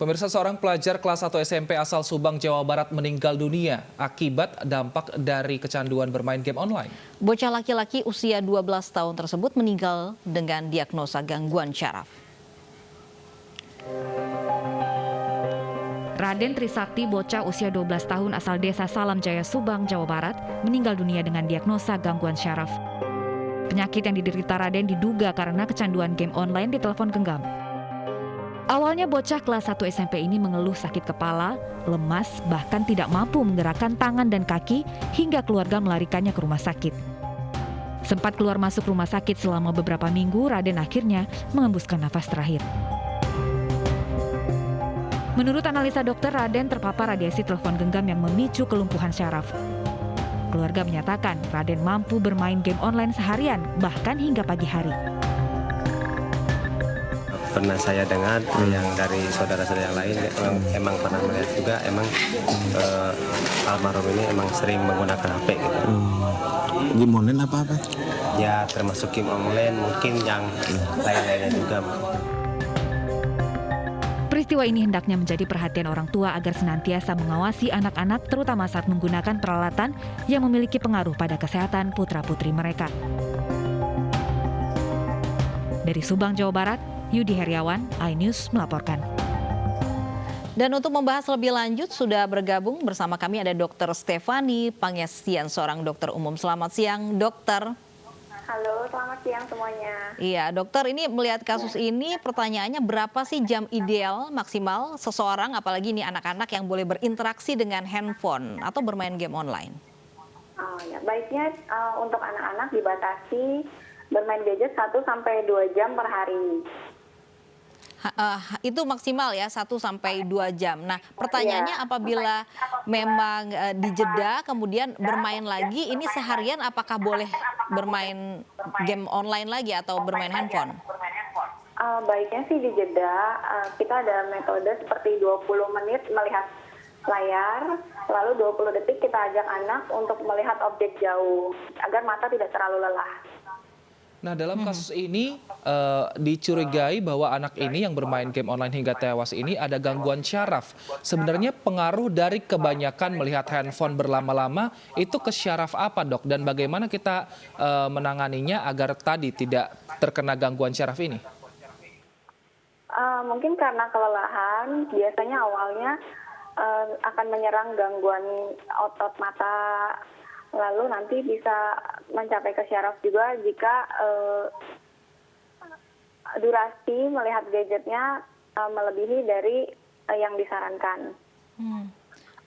Pemirsa, seorang pelajar kelas 1 SMP asal Subang, Jawa Barat meninggal dunia akibat dampak dari kecanduan bermain game online. Bocah laki-laki usia 12 tahun tersebut meninggal dengan diagnosa gangguan syaraf. Raden Trisakti, bocah usia 12 tahun asal desa Salam Jaya, Subang, Jawa Barat, meninggal dunia dengan diagnosa gangguan syaraf. Penyakit yang diderita Raden diduga karena kecanduan game online di telepon genggam. Awalnya bocah kelas 1 SMP ini mengeluh sakit kepala, lemas, bahkan tidak mampu menggerakkan tangan dan kaki hingga keluarga melarikannya ke rumah sakit. Sempat keluar masuk rumah sakit selama beberapa minggu, Raden akhirnya mengembuskan nafas terakhir. Menurut analisa dokter, Raden terpapar radiasi telepon genggam yang memicu kelumpuhan syaraf. Keluarga menyatakan Raden mampu bermain game online seharian, bahkan hingga pagi hari. Pernah saya dengar yang dari saudara-saudara yang lain emang pernah melihat juga almarhum ini emang sering menggunakan HP gitu. Game online apa? Ya termasuk game online, mungkin yang lain-lainnya juga. Peristiwa ini hendaknya menjadi perhatian orang tua agar senantiasa mengawasi anak-anak, terutama saat menggunakan peralatan yang memiliki pengaruh pada kesehatan putra-putri mereka. Dari Subang, Jawa Barat, Yudi Heriawan, iNews melaporkan. Dan untuk membahas lebih lanjut sudah bergabung bersama kami ada Dr. Stefani Pangestian, seorang dokter umum. Selamat siang, dokter. Halo, selamat siang semuanya. Iya, dokter, ini melihat kasus ini pertanyaannya berapa sih jam ideal maksimal seseorang, apalagi ini anak-anak yang boleh berinteraksi dengan handphone atau bermain game online? Oh, ya. Baiknya untuk anak-anak dibatasi bermain gadget 1-2 jam per hari. Itu maksimal ya 1-2 jam. Nah, pertanyaannya apabila memang dijeda kemudian bermain lagi, ini seharian apakah boleh bermain game online lagi atau bermain handphone? Baiknya sih dijeda. Kita ada metode seperti 20 menit melihat layar, lalu 20 detik kita ajak anak untuk melihat objek jauh agar mata tidak terlalu lelah. Nah, dalam kasus ini dicurigai bahwa anak ini yang bermain game online hingga tewas ini ada gangguan syaraf. Sebenarnya pengaruh dari kebanyakan melihat handphone berlama-lama itu ke syaraf apa, Dok? Dan bagaimana kita menanganinya agar tadi tidak terkena gangguan syaraf ini? Mungkin karena kelelahan, biasanya awalnya akan menyerang gangguan otot mata, lalu nanti bisa mencapai ke syaraf juga jika durasi melihat gadgetnya melebihi dari yang disarankan.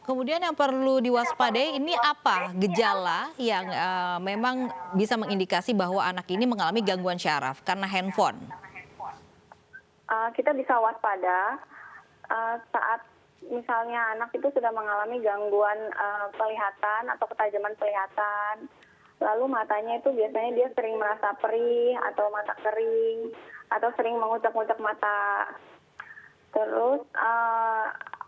Kemudian yang perlu diwaspadai ini apa gejala yang memang bisa mengindikasi bahwa anak ini mengalami gangguan syaraf karena handphone? Kita bisa waspada saat misalnya anak itu sudah mengalami gangguan penglihatan atau ketajaman penglihatan, lalu matanya itu biasanya dia sering merasa perih atau mata kering, atau sering mengucek-ngucek mata. Terus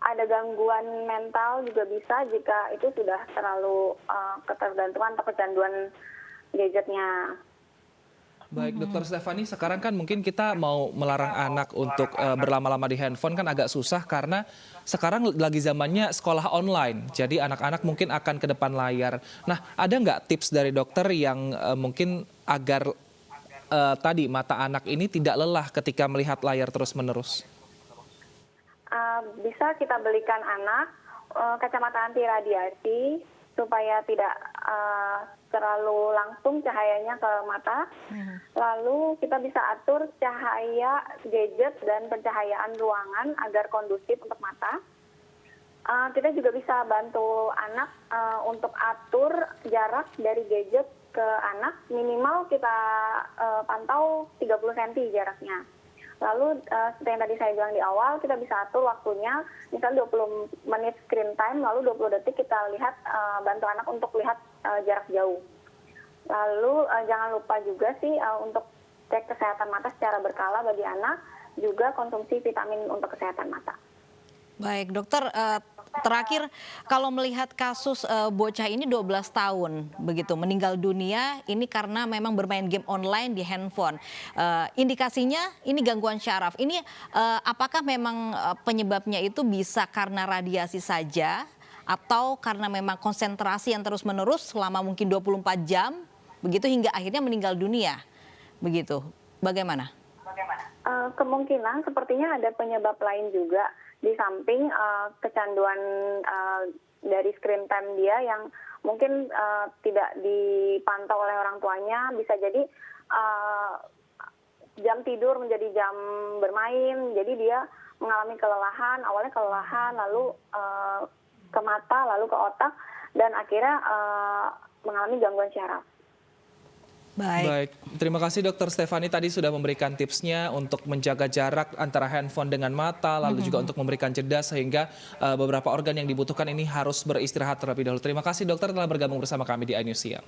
ada gangguan mental juga bisa jika itu sudah terlalu ketergantungan atau kecanduan gadgetnya. Baik, Dokter Stefani, sekarang kan mungkin kita mau melarang anak untuk berlama-lama di handphone kan agak susah karena sekarang lagi zamannya sekolah online. Jadi anak-anak mungkin akan ke depan layar. Nah, ada nggak tips dari dokter yang mungkin agar tadi mata anak ini tidak lelah ketika melihat layar terus-menerus? Bisa kita belikan anak kacamata anti radiasi supaya tidak terlalu langsung cahayanya ke mata. Lalu kita bisa atur cahaya gadget dan pencahayaan ruangan agar kondusif untuk mata. Kita juga bisa bantu anak untuk atur jarak dari gadget ke anak, minimal kita pantau 30 cm jaraknya. Lalu seperti yang tadi saya bilang di awal, kita bisa atur waktunya, misalnya 20 menit screen time, lalu 20 detik kita lihat, bantu anak untuk lihat jarak jauh. Lalu jangan lupa juga sih untuk cek kesehatan mata secara berkala bagi anak, juga konsumsi vitamin untuk kesehatan mata. Baik, dokter, terakhir, kalau melihat kasus bocah ini 12 tahun begitu meninggal dunia ini karena memang bermain game online di handphone. Indikasinya ini gangguan syaraf. Ini apakah memang penyebabnya itu bisa karena radiasi saja atau karena memang konsentrasi yang terus-menerus selama mungkin 24 jam begitu hingga akhirnya meninggal dunia? Begitu. Bagaimana? Kemungkinan sepertinya ada penyebab lain juga di samping kecanduan dari screen time dia yang mungkin tidak dipantau oleh orang tuanya. Bisa jadi jam tidur menjadi jam bermain, jadi dia mengalami kelelahan, awalnya kelelahan, lalu ke mata, lalu ke otak, dan akhirnya mengalami gangguan syaraf. Baik, terima kasih Dokter Stefani tadi sudah memberikan tipsnya untuk menjaga jarak antara handphone dengan mata, lalu juga untuk memberikan jeda sehingga beberapa organ yang dibutuhkan ini harus beristirahat terlebih dahulu. Terima kasih dokter telah bergabung bersama kami di iNews Siang.